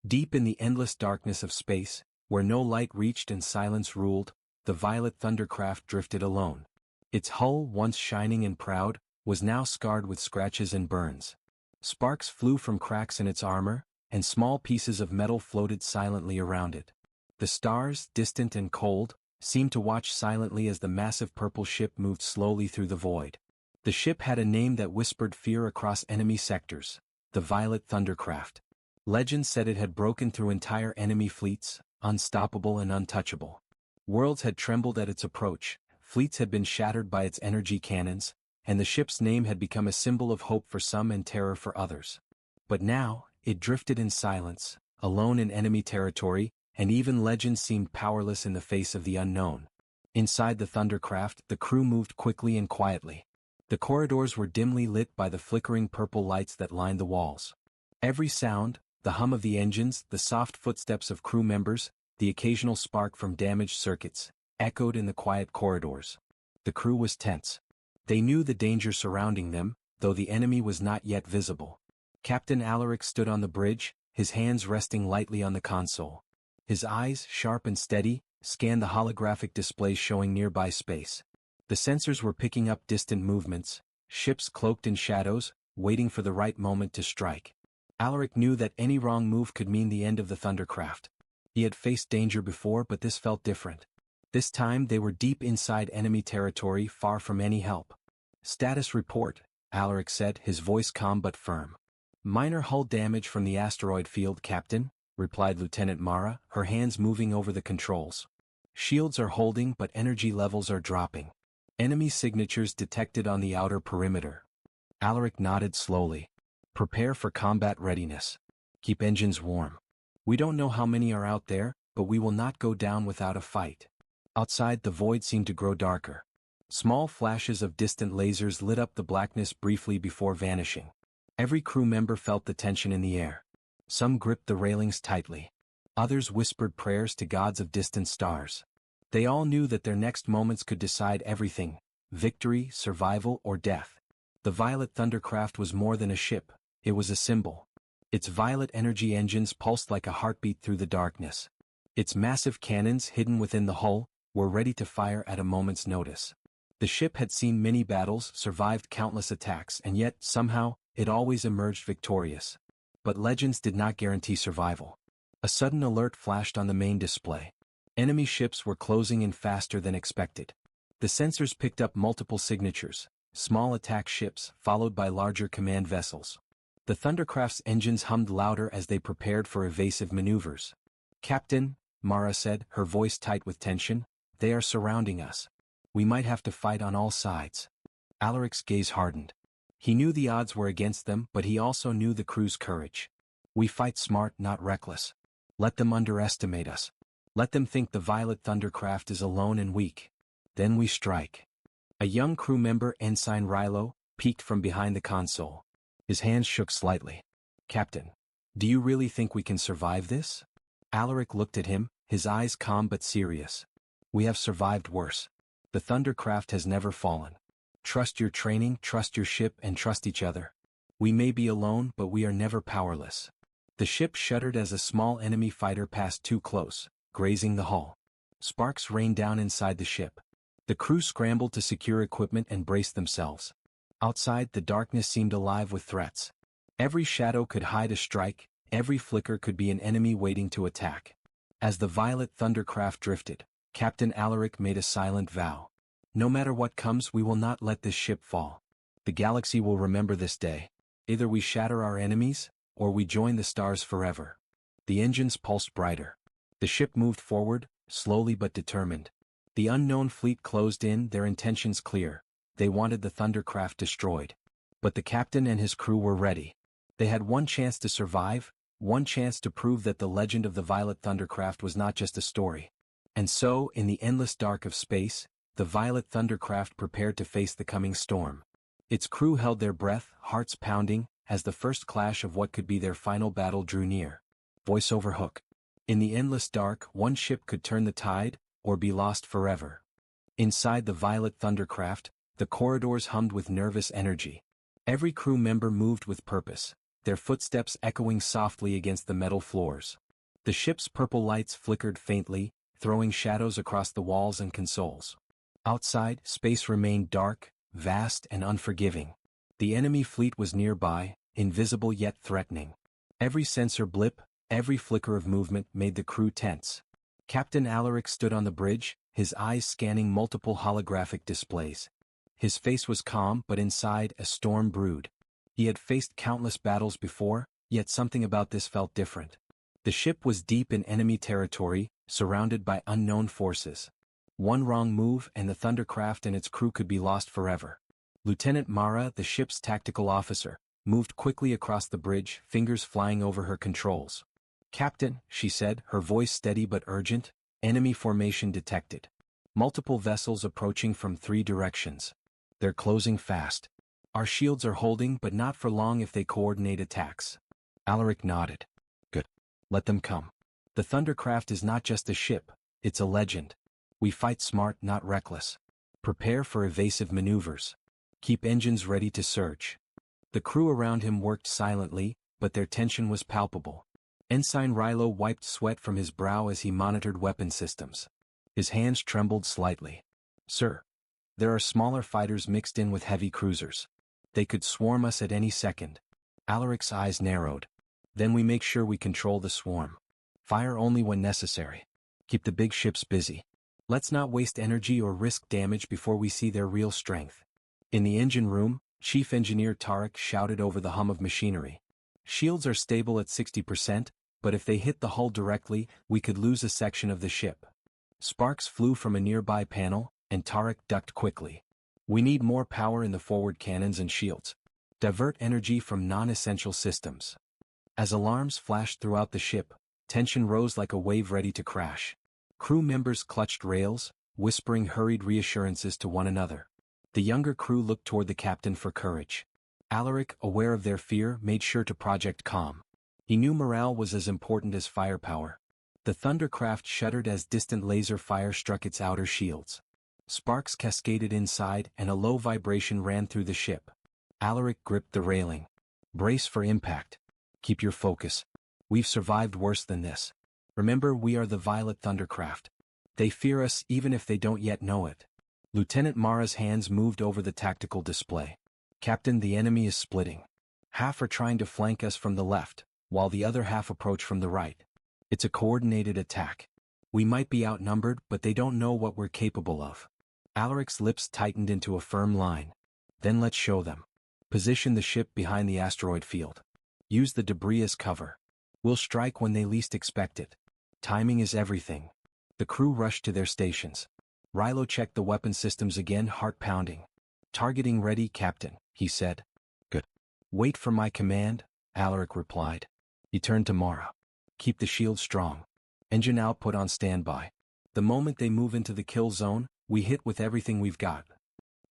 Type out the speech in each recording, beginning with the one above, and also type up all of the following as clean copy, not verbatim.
Deep in the endless darkness of space, where no light reached and silence ruled, the violet thundercraft drifted alone. Its hull, once shining and proud, was now scarred with scratches and burns. Sparks flew from cracks in its armor, and small pieces of metal floated silently around it. The stars, distant and cold, seemed to watch silently as the massive purple ship moved slowly through the void. The ship had a name that whispered fear across enemy sectors: the Violet Thundercraft. Legend said it had broken through entire enemy fleets, unstoppable and untouchable. Worlds had trembled at its approach, fleets had been shattered by its energy cannons, and the ship's name had become a symbol of hope for some and terror for others. But now, it drifted in silence, alone in enemy territory, and even legends seemed powerless in the face of the unknown. Inside the Thundercraft, the crew moved quickly and quietly. The corridors were dimly lit by the flickering purple lights that lined the walls. Every sound, the hum of the engines, the soft footsteps of crew members, the occasional spark from damaged circuits, echoed in the quiet corridors. The crew was tense. They knew the danger surrounding them, though the enemy was not yet visible. Captain Alaric stood on the bridge, his hands resting lightly on the console. His eyes, sharp and steady, scanned the holographic displays showing nearby space. The sensors were picking up distant movements, ships cloaked in shadows, waiting for the right moment to strike. Alaric knew that any wrong move could mean the end of the Thundercraft. He had faced danger before, but this felt different. This time they were deep inside enemy territory, far from any help. "Status report," Alaric said, his voice calm but firm. "Minor hull damage from the asteroid field, Captain," replied Lieutenant Mara, her hands moving over the controls. "Shields are holding but energy levels are dropping. Enemy signatures detected on the outer perimeter." Alaric nodded slowly. "Prepare for combat readiness. Keep engines warm. We don't know how many are out there, but we will not go down without a fight." Outside, the void seemed to grow darker. Small flashes of distant lasers lit up the blackness briefly before vanishing. Every crew member felt the tension in the air. Some gripped the railings tightly. Others whispered prayers to gods of distant stars. They all knew that their next moments could decide everything: victory, survival, or death. The Violet Thundercraft was more than a ship, it was a symbol. Its violet energy engines pulsed like a heartbeat through the darkness. Its massive cannons, hidden within the hull, were ready to fire at a moment's notice. The ship had seen many battles, survived countless attacks, and yet, somehow, it always emerged victorious. But legends did not guarantee survival. A sudden alert flashed on the main display. Enemy ships were closing in faster than expected. The sensors picked up multiple signatures: small attack ships, followed by larger command vessels. The Thundercraft's engines hummed louder as they prepared for evasive maneuvers. "Captain," Mara said, her voice tight with tension, "they are surrounding us. We might have to fight on all sides." Alaric's gaze hardened. He knew the odds were against them, but he also knew the crew's courage. "We fight smart, not reckless. Let them underestimate us. Let them think the Violet Thundercraft is alone and weak. Then we strike." A young crew member, Ensign Rilo, peeked from behind the console. His hands shook slightly. "Captain, do you really think we can survive this?" Alaric looked at him, his eyes calm but serious. "We have survived worse. The Thundercraft has never fallen. Trust your training, trust your ship, and trust each other. We may be alone, but we are never powerless." The ship shuddered as a small enemy fighter passed too close, grazing the hull. Sparks rained down inside the ship. The crew scrambled to secure equipment and brace themselves. Outside, the darkness seemed alive with threats. Every shadow could hide a strike, every flicker could be an enemy waiting to attack. As the Violet Thundercraft drifted, Captain Alaric made a silent vow. "No matter what comes, we will not let this ship fall. The galaxy will remember this day. Either we shatter our enemies, or we join the stars forever." The engines pulsed brighter. The ship moved forward, slowly but determined. The unknown fleet closed in, their intentions clear. They wanted the Thundercraft destroyed. But the captain and his crew were ready. They had one chance to survive, one chance to prove that the legend of the Violet Thundercraft was not just a story. And so, in the endless dark of space, the Violet Thundercraft prepared to face the coming storm. Its crew held their breath, hearts pounding, as the first clash of what could be their final battle drew near. Voiceover hook. In the endless dark, one ship could turn the tide, or be lost forever. Inside the Violet Thundercraft, the corridors hummed with nervous energy. Every crew member moved with purpose, their footsteps echoing softly against the metal floors. The ship's purple lights flickered faintly, throwing shadows across the walls and consoles. Outside, space remained dark, vast and unforgiving. The enemy fleet was nearby, invisible yet threatening. Every sensor blip, every flicker of movement made the crew tense. Captain Alaric stood on the bridge, his eyes scanning multiple holographic displays. His face was calm, but inside a storm brewed. He had faced countless battles before, yet something about this felt different. The ship was deep in enemy territory, surrounded by unknown forces. One wrong move and the Thundercraft and its crew could be lost forever. Lieutenant Mara, the ship's tactical officer, moved quickly across the bridge, fingers flying over her controls. "Captain," she said, her voice steady but urgent, "enemy formation detected. Multiple vessels approaching from 3 directions. They're closing fast. Our shields are holding, but not for long if they coordinate attacks." Alaric nodded. "Good. Let them come. The Thundercraft is not just a ship, it's a legend. We fight smart, not reckless. Prepare for evasive maneuvers. Keep engines ready to surge." The crew around him worked silently, but their tension was palpable. Ensign Rilo wiped sweat from his brow as he monitored weapon systems. His hands trembled slightly. "Sir, there are smaller fighters mixed in with heavy cruisers. They could swarm us at any second." Alaric's eyes narrowed. "Then we make sure we control the swarm. Fire only when necessary. Keep the big ships busy. Let's not waste energy or risk damage before we see their real strength." In the engine room, Chief Engineer Tarek shouted over the hum of machinery. "Shields are stable at 60%, but if they hit the hull directly, we could lose a section of the ship." Sparks flew from a nearby panel, and Tarek ducked quickly. "We need more power in the forward cannons and shields. Divert energy from non-essential systems." As alarms flashed throughout the ship, tension rose like a wave ready to crash. Crew members clutched rails, whispering hurried reassurances to one another. The younger crew looked toward the captain for courage. Alaric, aware of their fear, made sure to project calm. He knew morale was as important as firepower. The Thundercraft shuddered as distant laser fire struck its outer shields. Sparks cascaded inside and a low vibration ran through the ship. Alaric gripped the railing. "Brace for impact. Keep your focus. We've survived worse than this. Remember, we are the Violet Thundercraft. They fear us even if they don't yet know it." Lieutenant Mara's hands moved over the tactical display. "Captain, the enemy is splitting. Half are trying to flank us from the left, while the other half approach from the right. It's a coordinated attack. We might be outnumbered, but they don't know what we're capable of." Alaric's lips tightened into a firm line. "Then let's show them. Position the ship behind the asteroid field. Use the debris as cover. We'll strike when they least expect it. Timing is everything." The crew rushed to their stations. Rilo checked the weapon systems again, heart pounding. "Targeting ready, Captain," he said. "Good. Wait for my command," Alaric replied. He turned to Mara. "Keep the shield strong. Engine output on standby. The moment they move into the kill zone, we hit with everything we've got."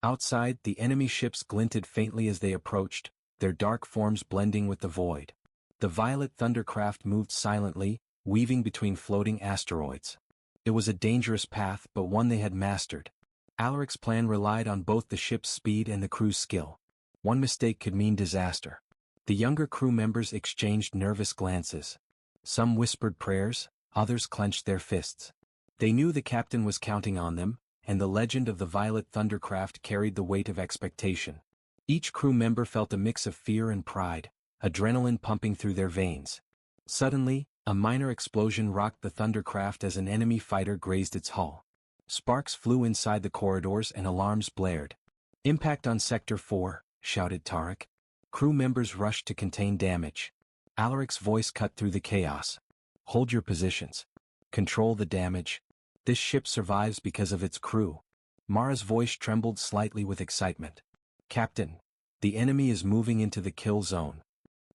Outside, the enemy ships glinted faintly as they approached, their dark forms blending with the void. The Violet Thundercraft moved silently, weaving between floating asteroids. It was a dangerous path, but one they had mastered. Alaric's plan relied on both the ship's speed and the crew's skill. One mistake could mean disaster. The younger crew members exchanged nervous glances. Some whispered prayers, others clenched their fists. They knew the captain was counting on them, and the legend of the Violet Thundercraft carried the weight of expectation. Each crew member felt a mix of fear and pride, adrenaline pumping through their veins. Suddenly, a minor explosion rocked the Thundercraft as an enemy fighter grazed its hull. Sparks flew inside the corridors and alarms blared. "Impact on Sector 4, shouted Tarek. Crew members rushed to contain damage. Alaric's voice cut through the chaos. "Hold your positions. Control the damage. This ship survives because of its crew." Mara's voice trembled slightly with excitement. "Captain, the enemy is moving into the kill zone."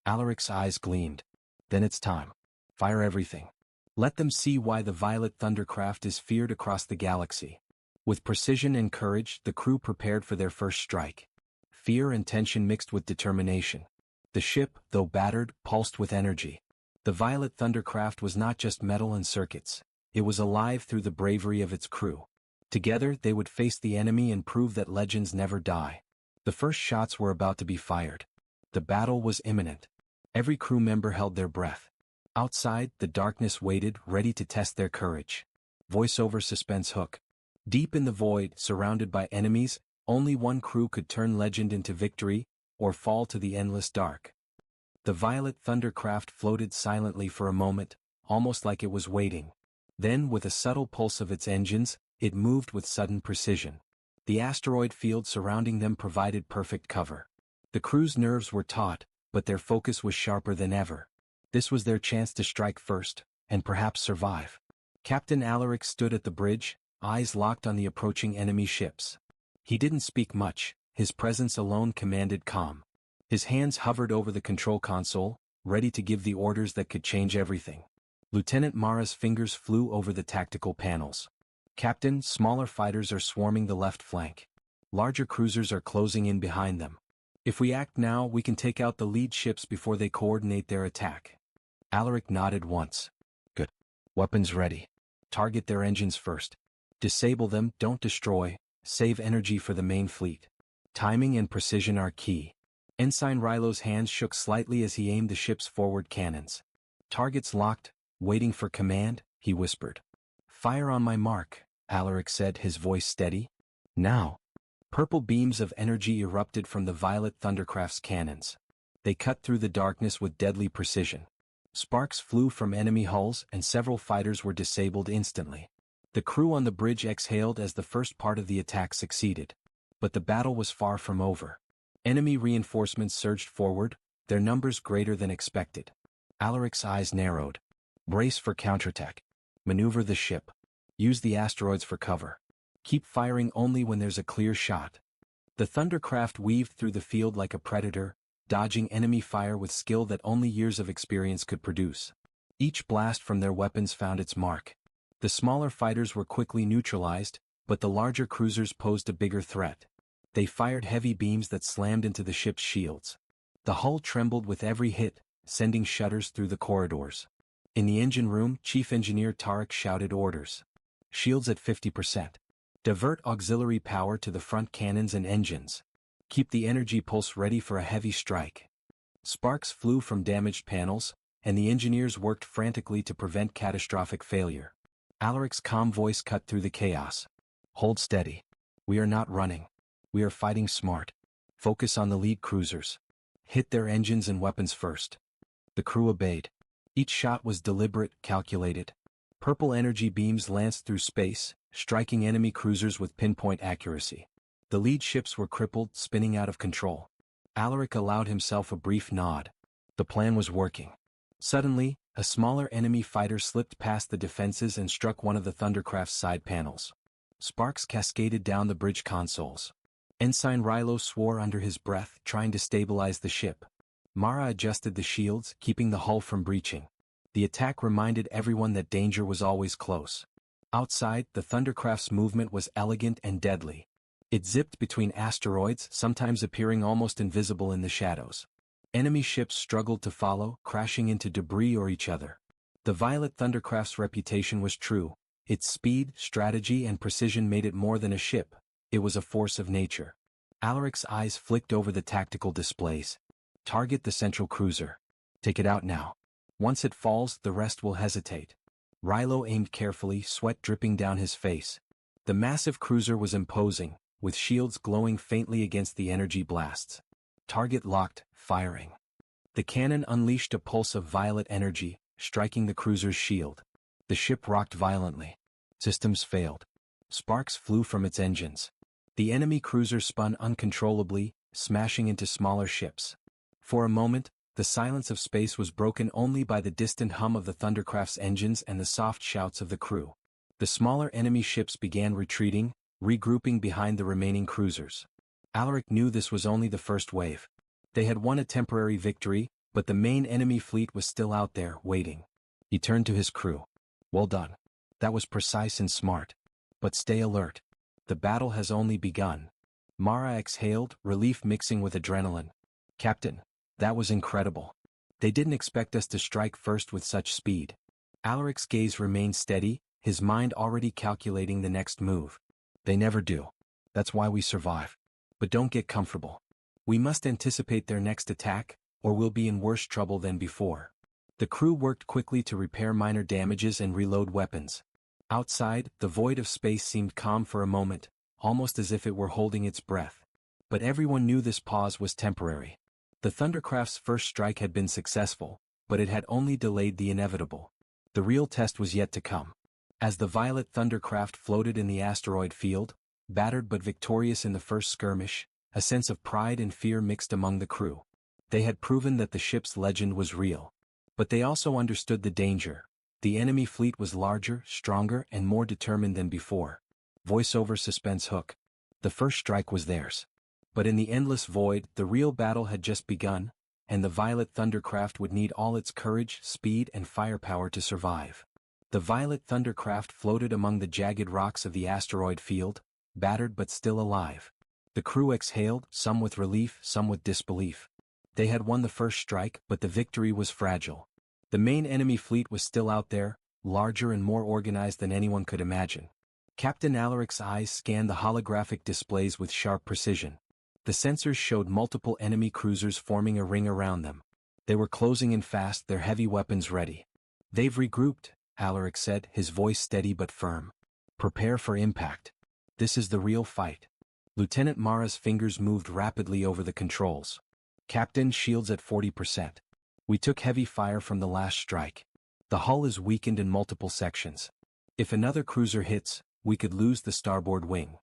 Alaric's eyes gleamed. "Then it's time. Fire everything. Let them see why the Violet Thundercraft is feared across the galaxy." With precision and courage, the crew prepared for their first strike. Fear and tension mixed with determination. The ship, though battered, pulsed with energy. The Violet Thundercraft was not just metal and circuits. It was alive through the bravery of its crew. Together, they would face the enemy and prove that legends never die. The first shots were about to be fired. The battle was imminent. Every crew member held their breath. Outside, the darkness waited, ready to test their courage. Voiceover suspense hook. Deep in the void, surrounded by enemies, only one crew could turn legend into victory, or fall to the endless dark. The violet thundercraft floated silently for a moment, almost like it was waiting. Then, with a subtle pulse of its engines, it moved with sudden precision. The asteroid field surrounding them provided perfect cover. The crew's nerves were taut, but their focus was sharper than ever. This was their chance to strike first, and perhaps survive. Captain Alaric stood at the bridge, eyes locked on the approaching enemy ships. He didn't speak much, his presence alone commanded calm. His hands hovered over the control console, ready to give the orders that could change everything. Lieutenant Mara's fingers flew over the tactical panels. Captain, smaller fighters are swarming the left flank. Larger cruisers are closing in behind them. If we act now, we can take out the lead ships before they coordinate their attack. Alaric nodded once. Good. Weapons ready. Target their engines first. Disable them, don't destroy, save energy for the main fleet. Timing and precision are key. Ensign Rilo's hands shook slightly as he aimed the ship's forward cannons. Targets locked, waiting for command, he whispered. Fire on my mark, Alaric said, his voice steady. Now. Purple beams of energy erupted from the violet thundercraft's cannons. They cut through the darkness with deadly precision. Sparks flew from enemy hulls and several fighters were disabled instantly. The crew on the bridge exhaled as the first part of the attack succeeded. But the battle was far from over. Enemy reinforcements surged forward, their numbers greater than expected. Alaric's eyes narrowed. Brace for counterattack. Maneuver the ship. Use the asteroids for cover. Keep firing only when there's a clear shot. The thundercraft weaved through the field like a predator, dodging enemy fire with skill that only years of experience could produce. Each blast from their weapons found its mark. The smaller fighters were quickly neutralized, but the larger cruisers posed a bigger threat. They fired heavy beams that slammed into the ship's shields. The hull trembled with every hit, sending shudders through the corridors. In the engine room, Chief Engineer Tarek shouted orders. Shields at 50%. Divert auxiliary power to the front cannons and engines. Keep the energy pulse ready for a heavy strike. Sparks flew from damaged panels, and the engineers worked frantically to prevent catastrophic failure. Alaric's calm voice cut through the chaos. Hold steady. We are not running. We are fighting smart. Focus on the lead cruisers. Hit their engines and weapons first. The crew obeyed. Each shot was deliberate, calculated. Purple energy beams lanced through space, striking enemy cruisers with pinpoint accuracy. The lead ships were crippled, spinning out of control. Alaric allowed himself a brief nod. The plan was working. Suddenly, a smaller enemy fighter slipped past the defenses and struck one of the Thundercraft's side panels. Sparks cascaded down the bridge consoles. Ensign Rilo swore under his breath, trying to stabilize the ship. Mara adjusted the shields, keeping the hull from breaching. The attack reminded everyone that danger was always close. Outside, the Thundercraft's movement was elegant and deadly. It zipped between asteroids, sometimes appearing almost invisible in the shadows. Enemy ships struggled to follow, crashing into debris or each other. The Violet Thundercraft's reputation was true. Its speed, strategy, and precision made it more than a ship. It was a force of nature. Alaric's eyes flicked over the tactical displays. Target the central cruiser. Take it out now. Once it falls, the rest will hesitate. Rilo aimed carefully, sweat dripping down his face. The massive cruiser was imposing, with shields glowing faintly against the energy blasts. Target locked, firing. The cannon unleashed a pulse of violet energy, striking the cruiser's shield. The ship rocked violently. Systems failed. Sparks flew from its engines. The enemy cruiser spun uncontrollably, smashing into smaller ships. For a moment, the silence of space was broken only by the distant hum of the Thundercraft's engines and the soft shouts of the crew. The smaller enemy ships began retreating, regrouping behind the remaining cruisers. Alaric knew this was only the first wave. They had won a temporary victory, but the main enemy fleet was still out there, waiting. He turned to his crew. Well done. That was precise and smart. But stay alert. The battle has only begun. Mara exhaled, relief mixing with adrenaline. Captain, that was incredible. They didn't expect us to strike first with such speed. Alaric's gaze remained steady, his mind already calculating the next move. They never do. That's why we survive. But don't get comfortable. We must anticipate their next attack, or we'll be in worse trouble than before. The crew worked quickly to repair minor damages and reload weapons. Outside, the void of space seemed calm for a moment, almost as if it were holding its breath. But everyone knew this pause was temporary. The Thundercraft's first strike had been successful, but it had only delayed the inevitable. The real test was yet to come. As the Violet Thundercraft floated in the asteroid field, battered but victorious in the first skirmish, a sense of pride and fear mixed among the crew. They had proven that the ship's legend was real. But they also understood the danger. The enemy fleet was larger, stronger, and more determined than before. Voiceover suspense hook. The first strike was theirs. But in the endless void, the real battle had just begun, and the Violet Thundercraft would need all its courage, speed, and firepower to survive. The Violet Thundercraft floated among the jagged rocks of the asteroid field, battered but still alive. The crew exhaled, some with relief, some with disbelief. They had won the first strike, but the victory was fragile. The main enemy fleet was still out there, larger and more organized than anyone could imagine. Captain Alaric's eyes scanned the holographic displays with sharp precision. The sensors showed multiple enemy cruisers forming a ring around them. They were closing in fast, their heavy weapons ready. "They've regrouped," Alaric said, his voice steady but firm. "Prepare for impact. This is the real fight." Lieutenant Mara's fingers moved rapidly over the controls. "Captain, shields at 40%. We took heavy fire from the last strike. The hull is weakened in multiple sections. If another cruiser hits, we could lose the starboard wing."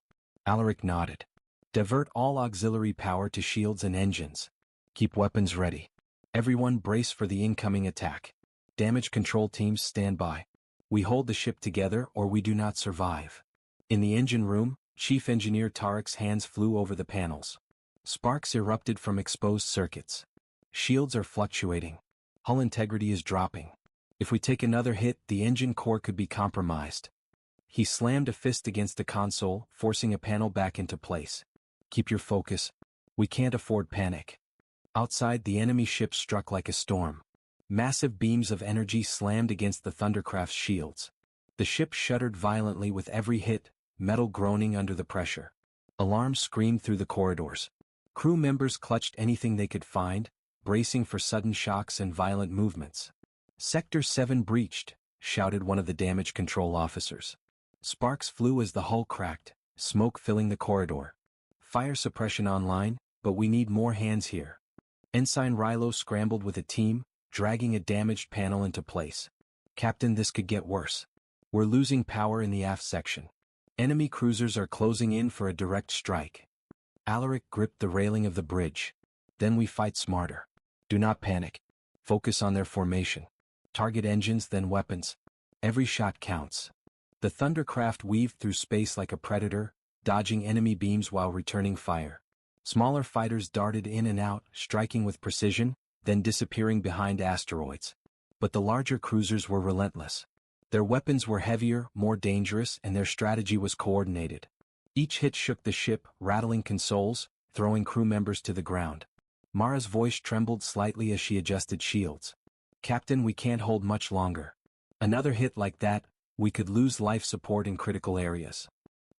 Alaric nodded. "Divert all auxiliary power to shields and engines. Keep weapons ready. Everyone brace for the incoming attack. Damage control teams stand by. We hold the ship together or we do not survive." In the engine room, Chief Engineer Tarek's hands flew over the panels. Sparks erupted from exposed circuits. "Shields are fluctuating. Hull integrity is dropping. If we take another hit, the engine core could be compromised." He slammed a fist against the console, forcing a panel back into place. "Keep your focus. We can't afford panic." Outside, the enemy ship struck like a storm. Massive beams of energy slammed against the Thundercraft's shields. The ship shuddered violently with every hit, metal groaning under the pressure. Alarms screamed through the corridors. Crew members clutched anything they could find, bracing for sudden shocks and violent movements. "Sector 7 breached," shouted one of the damage control officers. Sparks flew as the hull cracked, smoke filling the corridor. "Fire suppression online, but we need more hands here." Ensign Rilo scrambled with a team, dragging a damaged panel into place. "Captain, this could get worse. We're losing power in the aft section. Enemy cruisers are closing in for a direct strike." Alaric gripped the railing of the bridge. "Then we fight smarter. Do not panic. Focus on their formation. Target engines, then weapons. Every shot counts." The Thundercraft weaved through space like a predator, dodging enemy beams while returning fire. Smaller fighters darted in and out, striking with precision, then disappearing behind asteroids. But the larger cruisers were relentless. Their weapons were heavier, more dangerous, and their strategy was coordinated. Each hit shook the ship, rattling consoles, throwing crew members to the ground. Mara's voice trembled slightly as she adjusted shields. "Captain, we can't hold much longer. Another hit like that, we could lose life support in critical areas."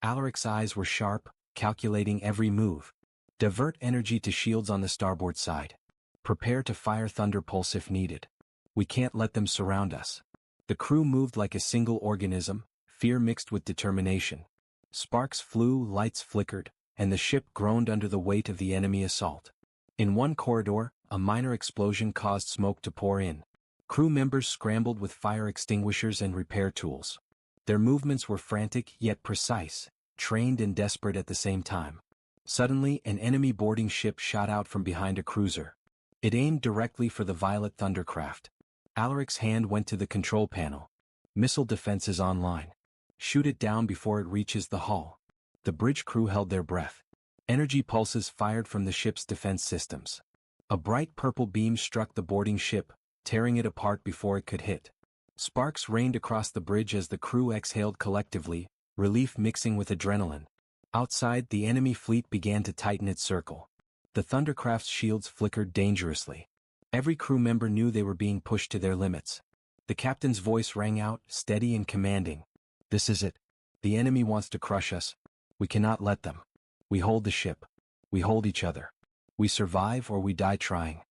Alaric's eyes were sharp, calculating every move. "Divert energy to shields on the starboard side. Prepare to fire Thunder Pulse if needed. We can't let them surround us." The crew moved like a single organism, fear mixed with determination. Sparks flew, lights flickered, and the ship groaned under the weight of the enemy assault. In one corridor, a minor explosion caused smoke to pour in. Crew members scrambled with fire extinguishers and repair tools. Their movements were frantic yet precise, trained and desperate at the same time. Suddenly, an enemy boarding ship shot out from behind a cruiser. It aimed directly for the Violet Thundercraft. Alaric's hand went to the control panel. "Missile defenses online. Shoot it down before it reaches the hull." The bridge crew held their breath. Energy pulses fired from the ship's defense systems. A bright purple beam struck the boarding ship, tearing it apart before it could hit. Sparks rained across the bridge as the crew exhaled collectively, relief mixing with adrenaline. Outside, the enemy fleet began to tighten its circle. The Thundercraft's shields flickered dangerously. Every crew member knew they were being pushed to their limits. The captain's voice rang out, steady and commanding. "This is it. The enemy wants to crush us. We cannot let them. We hold the ship. We hold each other. We survive or we die trying."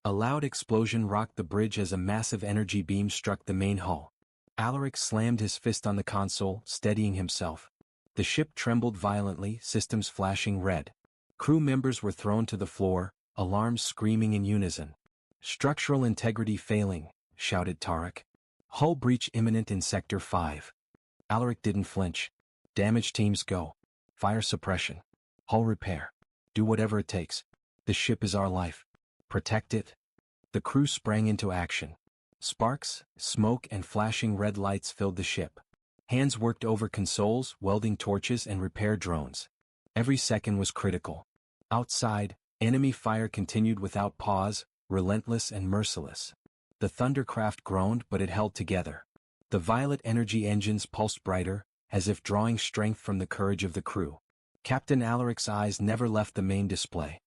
A loud explosion rocked the bridge as a massive energy beam struck the main hull. Alaric slammed his fist on the console, steadying himself. The ship trembled violently, systems flashing red. Crew members were thrown to the floor, alarms screaming in unison. "Structural integrity failing," shouted Tarek. "Hull breach imminent in Sector 5. Alaric didn't flinch. "Damage teams go. Fire suppression. Hull repair. Do whatever it takes. The ship is our life. Protect it." The crew sprang into action. Sparks, smoke and flashing red lights filled the ship. Hands worked over consoles, welding torches and repair drones. Every second was critical. Outside, enemy fire continued without pause, relentless and merciless. The Thundercraft groaned, but it held together. The violet energy engines pulsed brighter, as if drawing strength from the courage of the crew. Captain Alaric's eyes never left the main display.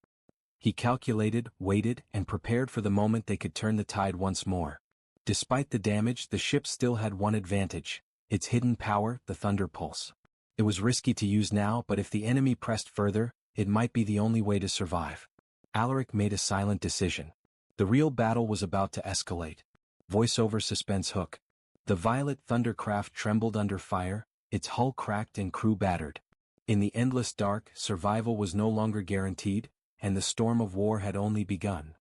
He calculated, waited, and prepared for the moment they could turn the tide once more. Despite the damage, the ship still had one advantage: its hidden power, the Thunder Pulse. It was risky to use now, but if the enemy pressed further, it might be the only way to survive. Alaric made a silent decision. The real battle was about to escalate. Voiceover suspense hook. The violet Thundercraft trembled under fire, its hull cracked and crew battered. In the endless dark, survival was no longer guaranteed, and the storm of war had only begun.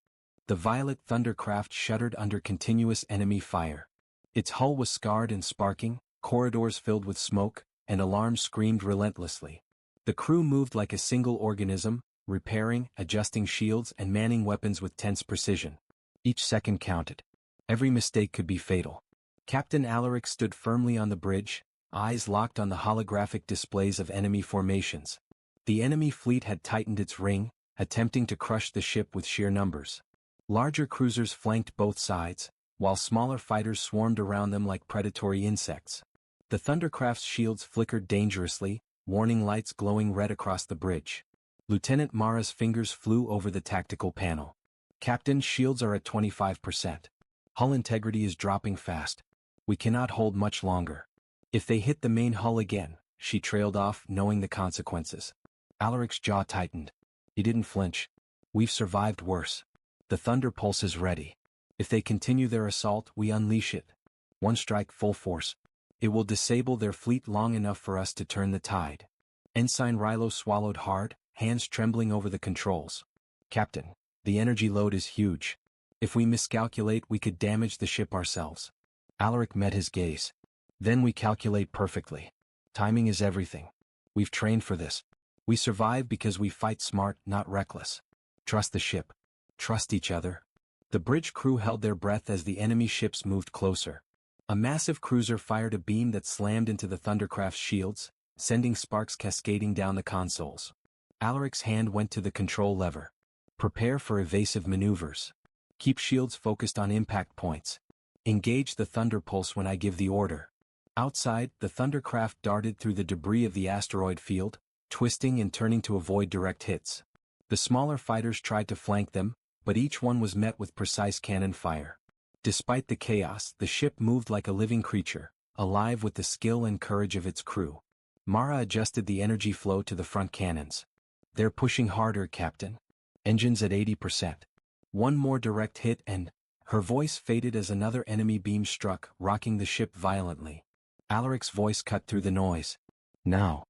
The violet Thundercraft shuddered under continuous enemy fire. Its hull was scarred and sparking, corridors filled with smoke, and alarms screamed relentlessly. The crew moved like a single organism, repairing, adjusting shields and manning weapons with tense precision. Each second counted. Every mistake could be fatal. Captain Alaric stood firmly on the bridge, eyes locked on the holographic displays of enemy formations. The enemy fleet had tightened its ring, attempting to crush the ship with sheer numbers. Larger cruisers flanked both sides, while smaller fighters swarmed around them like predatory insects. The Thundercraft's shields flickered dangerously, warning lights glowing red across the bridge. Lieutenant Mara's fingers flew over the tactical panel. "Captain, shields are at 25%. Hull integrity is dropping fast. We cannot hold much longer. If they hit the main hull again," she trailed off, knowing the consequences. Alaric's jaw tightened. He didn't flinch. "We've survived worse. The Thunder Pulse is ready. If they continue their assault, we unleash it. One strike full force. It will disable their fleet long enough for us to turn the tide." Ensign Rilo swallowed hard, hands trembling over the controls. "Captain, the energy load is huge. If we miscalculate, we could damage the ship ourselves." Alaric met his gaze. "Then we calculate perfectly. Timing is everything. We've trained for this. We survive because we fight smart, not reckless. Trust the ship. Trust each other." The bridge crew held their breath as the enemy ships moved closer. A massive cruiser fired a beam that slammed into the Thundercraft's shields, sending sparks cascading down the consoles. Alaric's hand went to the control lever. "Prepare for evasive maneuvers. Keep shields focused on impact points. Engage the Thunder Pulse when I give the order." Outside, the Thundercraft darted through the debris of the asteroid field, twisting and turning to avoid direct hits. The smaller fighters tried to flank them, but each one was met with precise cannon fire. Despite the chaos, the ship moved like a living creature, alive with the skill and courage of its crew. Mara adjusted the energy flow to the front cannons. "They're pushing harder, Captain. Engines at 80%. One more direct hit and..." Her voice faded as another enemy beam struck, rocking the ship violently. Alaric's voice cut through the noise. "Now."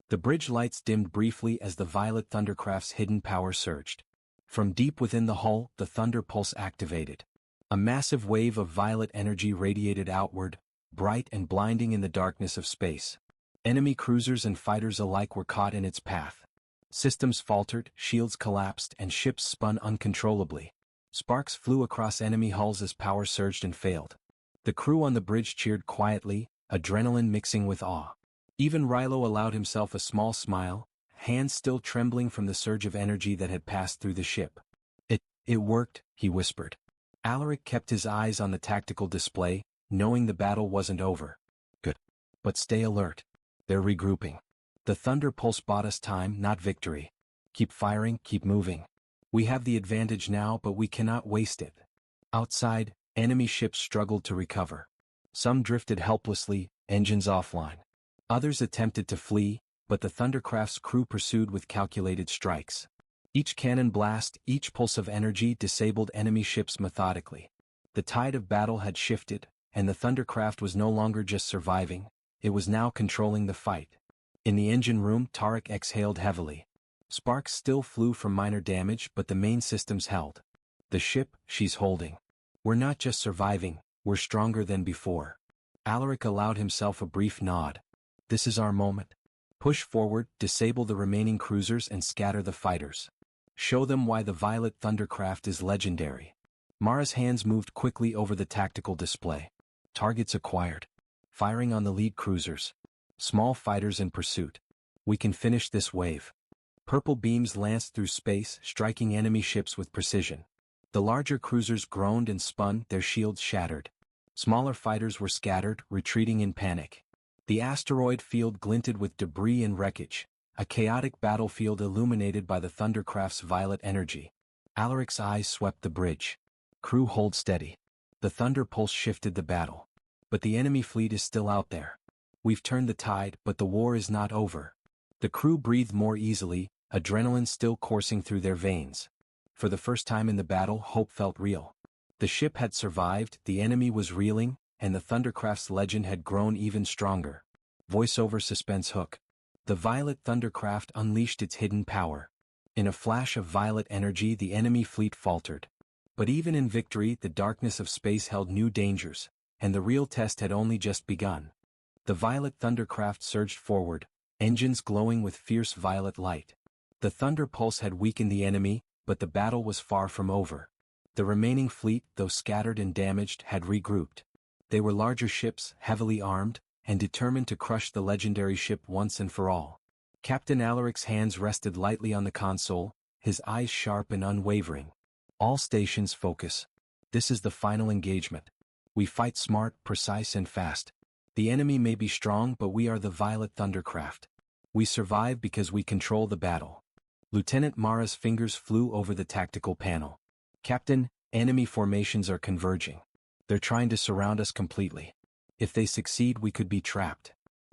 The bridge lights dimmed briefly as the violet Thundercraft's hidden power surged. From deep within the hull, the Thunder Pulse activated. A massive wave of violet energy radiated outward, bright and blinding in the darkness of space. Enemy cruisers and fighters alike were caught in its path. Systems faltered, shields collapsed, and ships spun uncontrollably. Sparks flew across enemy hulls as power surged and failed. The crew on the bridge cheered quietly, adrenaline mixing with awe. Even Rilo allowed himself a small smile, hands still trembling from the surge of energy that had passed through the ship. It worked," he whispered. Alaric kept his eyes on the tactical display, knowing the battle wasn't over. "Good. But stay alert. They're regrouping. The Thunder Pulse bought us time, not victory. Keep firing, keep moving. We have the advantage now, but we cannot waste it." Outside, enemy ships struggled to recover. Some drifted helplessly, engines offline. Others attempted to flee, but the Thundercraft's crew pursued with calculated strikes. Each cannon blast, each pulse of energy disabled enemy ships methodically. The tide of battle had shifted, and the Thundercraft was no longer just surviving, it was now controlling the fight. In the engine room, Tarek exhaled heavily. Sparks still flew from minor damage, but the main systems held. The ship, she's holding. We're not just surviving, we're stronger than before. Alaric allowed himself a brief nod. This is our moment. Push forward, disable the remaining cruisers and scatter the fighters. Show them why the Violet Thundercraft is legendary. Mara's hands moved quickly over the tactical display. Targets acquired. Firing on the lead cruisers. Small fighters in pursuit. We can finish this wave. Purple beams lanced through space, striking enemy ships with precision. The larger cruisers groaned and spun, their shields shattered. Smaller fighters were scattered, retreating in panic. The asteroid field glinted with debris and wreckage, a chaotic battlefield illuminated by the Thundercraft's violet energy. Alaric's eyes swept the bridge. Crew, hold steady. The Thunder Pulse shifted the battle. But the enemy fleet is still out there. We've turned the tide, but the war is not over. The crew breathed more easily, adrenaline still coursing through their veins. For the first time in the battle, hope felt real. The ship had survived, the enemy was reeling, and the Thundercraft's legend had grown even stronger. Voiceover suspense hook. The Violet Thundercraft unleashed its hidden power. In a flash of violet energy, the enemy fleet faltered. But even in victory, the darkness of space held new dangers, and the real test had only just begun. The Violet Thundercraft surged forward, engines glowing with fierce violet light. The Thunder Pulse had weakened the enemy, but the battle was far from over. The remaining fleet, though scattered and damaged, had regrouped. They were larger ships, heavily armed, and determined to crush the legendary ship once and for all. Captain Alaric's hands rested lightly on the console, his eyes sharp and unwavering. All stations focus. This is the final engagement. We fight smart, precise and fast. The enemy may be strong, but we are the Violet Thundercraft. We survive because we control the battle. Lieutenant Mara's fingers flew over the tactical panel. Captain, enemy formations are converging. They're trying to surround us completely. If they succeed, we could be trapped.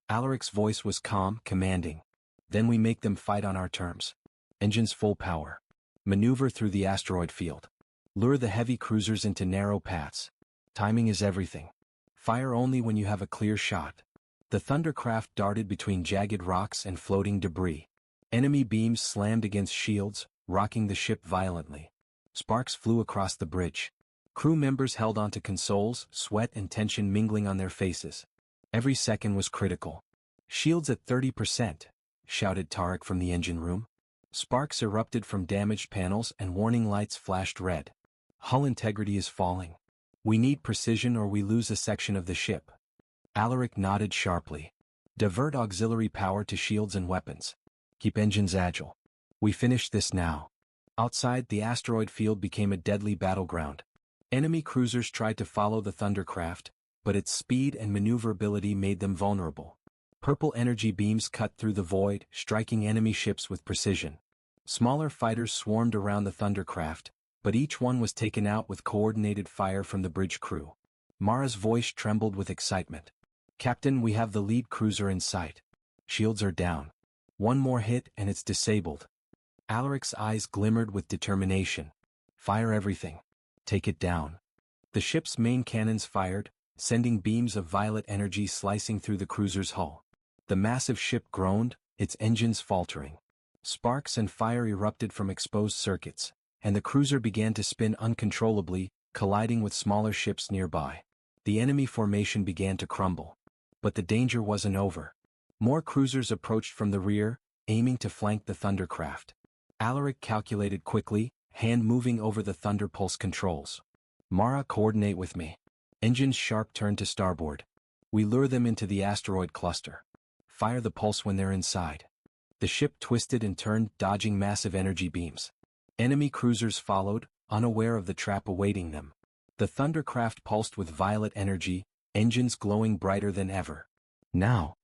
Alaric's voice was calm, commanding. Then we make them fight on our terms. Engines full power. Maneuver through the asteroid field. Lure the heavy cruisers into narrow paths. Timing is everything. Fire only when you have a clear shot. The Thundercraft darted between jagged rocks and floating debris. Enemy beams slammed against shields, rocking the ship violently. Sparks flew across the bridge. Crew members held onto consoles, sweat and tension mingling on their faces. Every second was critical. Shields at 30%, shouted Tarek from the engine room. Sparks erupted from damaged panels and warning lights flashed red. Hull integrity is falling. We need precision or we lose a section of the ship. Alaric nodded sharply. Divert auxiliary power to shields and weapons. Keep engines agile. We finish this now. Outside, the asteroid field became a deadly battleground. Enemy cruisers tried to follow the Thundercraft, but its speed and maneuverability made them vulnerable. Purple energy beams cut through the void, striking enemy ships with precision. Smaller fighters swarmed around the Thundercraft, but each one was taken out with coordinated fire from the bridge crew. Mara's voice trembled with excitement. Captain, we have the lead cruiser in sight. Shields are down. One more hit and it's disabled. Alaric's eyes glimmered with determination. Fire everything. Take it down. The ship's main cannons fired, sending beams of violet energy slicing through the cruiser's hull. The massive ship groaned, its engines faltering. Sparks and fire erupted from exposed circuits, and the cruiser began to spin uncontrollably, colliding with smaller ships nearby. The enemy formation began to crumble. But the danger wasn't over. More cruisers approached from the rear, aiming to flank the Thundercraft. Alaric calculated quickly, hand moving over the Thunder Pulse controls. Mara, coordinate with me. Engines sharp turn to starboard. We lure them into the asteroid cluster. Fire the pulse when they're inside. The ship twisted and turned, dodging massive energy beams. Enemy cruisers followed, unaware of the trap awaiting them. The Thundercraft pulsed with violet energy, engines glowing brighter than ever. Now!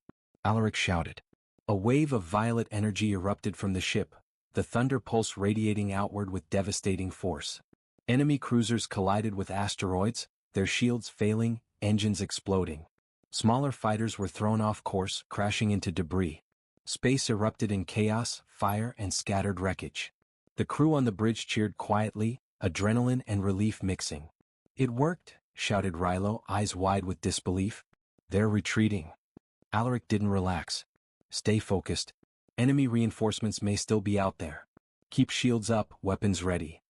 Alaric shouted. A wave of violet energy erupted from the ship, the Thunder Pulse radiating outward with devastating force. Enemy cruisers collided with asteroids, their shields failing, engines exploding. Smaller fighters were thrown off course, crashing into debris. Space erupted in chaos, fire and scattered wreckage. The crew on the bridge cheered quietly, adrenaline and relief mixing. "It worked," shouted Rilo, eyes wide with disbelief. "They're retreating." Alaric didn't relax. "Stay focused. Enemy reinforcements may still be out there. Keep shields up, weapons ready."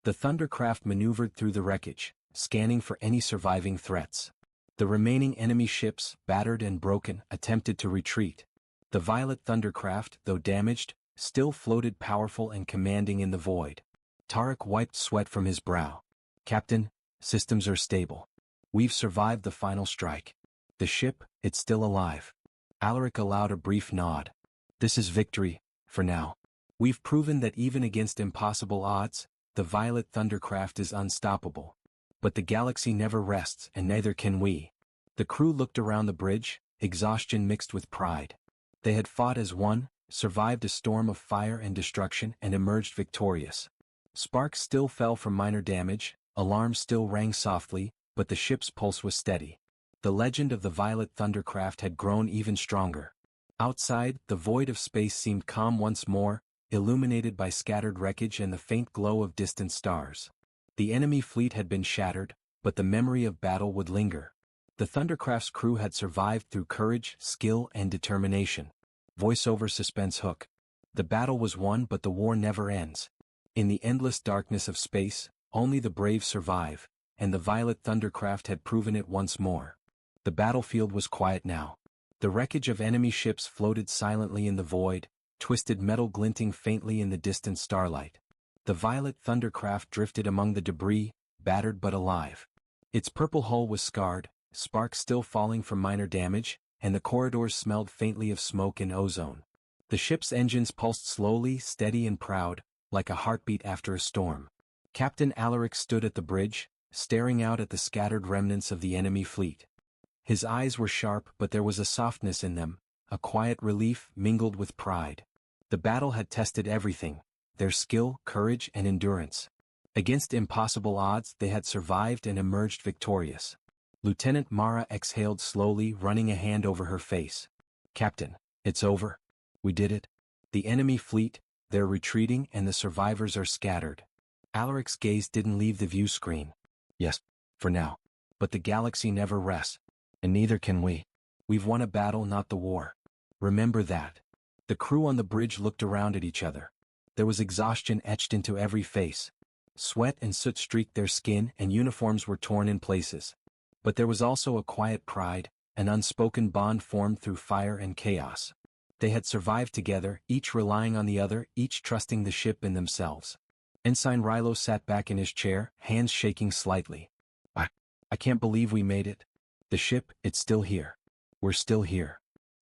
The Thundercraft maneuvered through the wreckage, scanning for any surviving threats. The remaining enemy ships, battered and broken, attempted to retreat. The Violet Thundercraft, though damaged, still floated powerful and commanding in the void. Tarek wiped sweat from his brow. "Captain, systems are stable. We've survived the final strike. The ship, it's still alive." Alaric allowed a brief nod. "This is victory, for now. We've proven that even against impossible odds, the Violet Thundercraft is unstoppable. But the galaxy never rests, and neither can we." The crew looked around the bridge, exhaustion mixed with pride. They had fought as one, survived a storm of fire and destruction, and emerged victorious. Sparks still fell from minor damage, alarms still rang softly, but the ship's pulse was steady. The legend of the Violet Thundercraft had grown even stronger. Outside, the void of space seemed calm once more, illuminated by scattered wreckage and the faint glow of distant stars. The enemy fleet had been shattered, but the memory of battle would linger. The Thundercraft's crew had survived through courage, skill, and determination. Voiceover suspense hook. The battle was won, but the war never ends. In the endless darkness of space, only the brave survive, and the Violet Thundercraft had proven it once more. The battlefield was quiet now. The wreckage of enemy ships floated silently in the void, twisted metal glinting faintly in the distant starlight. The Violet Thundercraft drifted among the debris, battered but alive. Its purple hull was scarred, sparks still falling from minor damage, and the corridors smelled faintly of smoke and ozone. The ship's engines pulsed slowly, steady and proud, like a heartbeat after a storm. Captain Alaric stood at the bridge, staring out at the scattered remnants of the enemy fleet. His eyes were sharp, but there was a softness in them, a quiet relief mingled with pride. The battle had tested everything: their skill, courage, and endurance. Against impossible odds, they had survived and emerged victorious. Lieutenant Mara exhaled slowly, running a hand over her face. "Captain, it's over. We did it. The enemy fleet, they're retreating, and the survivors are scattered." Alaric's gaze didn't leave the view screen. "Yes, for now. But the galaxy never rests. And neither can we. We've won a battle, not the war. Remember that." The crew on the bridge looked around at each other. There was exhaustion etched into every face. Sweat and soot streaked their skin, and uniforms were torn in places. But there was also a quiet pride, an unspoken bond formed through fire and chaos. They had survived together, each relying on the other, each trusting the ship and themselves. Ensign Rilo sat back in his chair, hands shaking slightly. I can't believe we made it. The ship, it's still here. We're still here."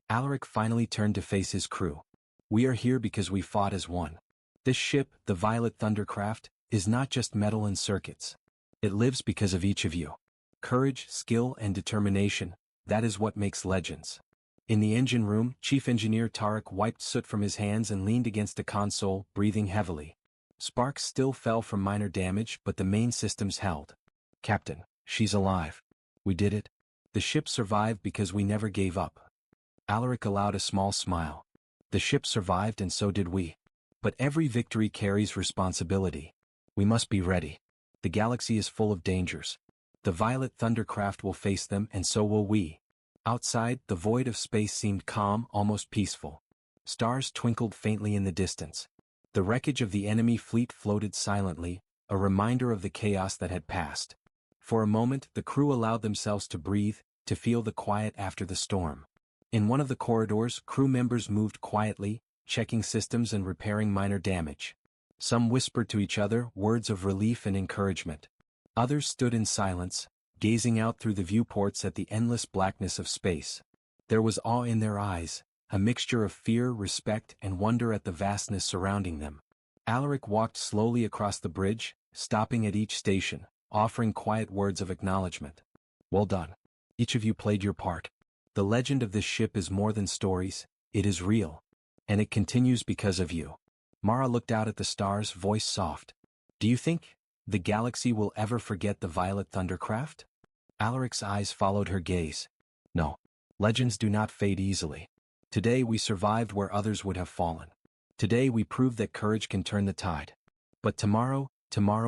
Alaric finally turned to face his crew. "We are here because we fought as one. This ship, the Violet Thundercraft, is not just metal and circuits. It lives because of each of you. Courage, skill, and determination, that is what makes legends." In the engine room, Chief Engineer Tarek wiped soot from his hands and leaned against the console, breathing heavily. Sparks still fell from minor damage, but the main systems held. "Captain, she's alive. We did it. The ship survived because we never gave up." Alaric allowed a small smile. "The ship survived and so did we. But every victory carries responsibility. We must be ready. The galaxy is full of dangers. The Violet Thundercraft will face them, and so will we." Outside, the void of space seemed calm, almost peaceful. Stars twinkled faintly in the distance. The wreckage of the enemy fleet floated silently, a reminder of the chaos that had passed. For a moment, the crew allowed themselves to breathe, to feel the quiet after the storm. In one of the corridors, crew members moved quietly, checking systems and repairing minor damage. Some whispered to each other words of relief and encouragement. Others stood in silence, gazing out through the viewports at the endless blackness of space. There was awe in their eyes, a mixture of fear, respect, and wonder at the vastness surrounding them. Alaric walked slowly across the bridge, stopping at each station, offering quiet words of acknowledgement. "Well done. Each of you played your part. The legend of this ship is more than stories, it is real. And it continues because of you." Mara looked out at the stars, voice soft. "Do you think the galaxy will ever forget the Violet Thundercraft?" Alaric's eyes followed her gaze. "No. Legends do not fade easily. Today we survived where others would have fallen. Today we proved that courage can turn the tide. But tomorrow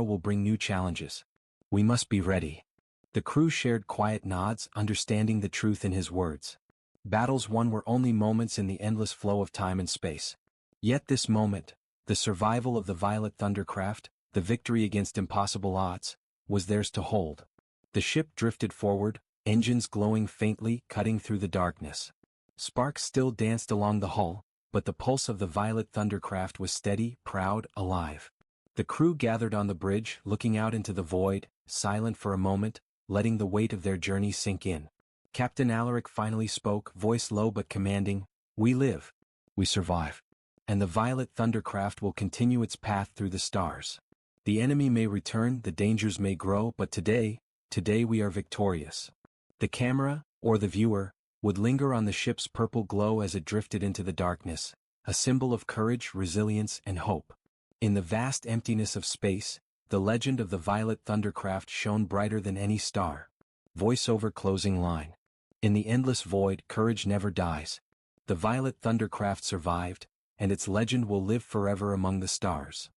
will bring new challenges. We must be ready. The crew shared quiet nods, understanding the truth in his words. Battles won were only moments in the endless flow of time and space. Yet this moment, the survival of the Violet Thundercraft, the victory against impossible odds, was theirs to hold. The ship drifted forward, engines glowing faintly, cutting through the darkness. Sparks still danced along the hull, but the pulse of the Violet Thundercraft was steady, proud, alive. The crew gathered on the bridge, looking out into the void, silent for a moment, letting the weight of their journey sink in. Captain Alaric finally spoke, voice low but commanding, "We live. We survive. And the Violet Thundercraft will continue its path through the stars. The enemy may return, the dangers may grow, but today we are victorious." The camera, or the viewer, would linger on the ship's purple glow as it drifted into the darkness, a symbol of courage, resilience, and hope. In the vast emptiness of space, the legend of the Violet Thundercraft shone brighter than any star. Voiceover closing line. In the endless void, courage never dies. The Violet Thundercraft survived, and its legend will live forever among the stars.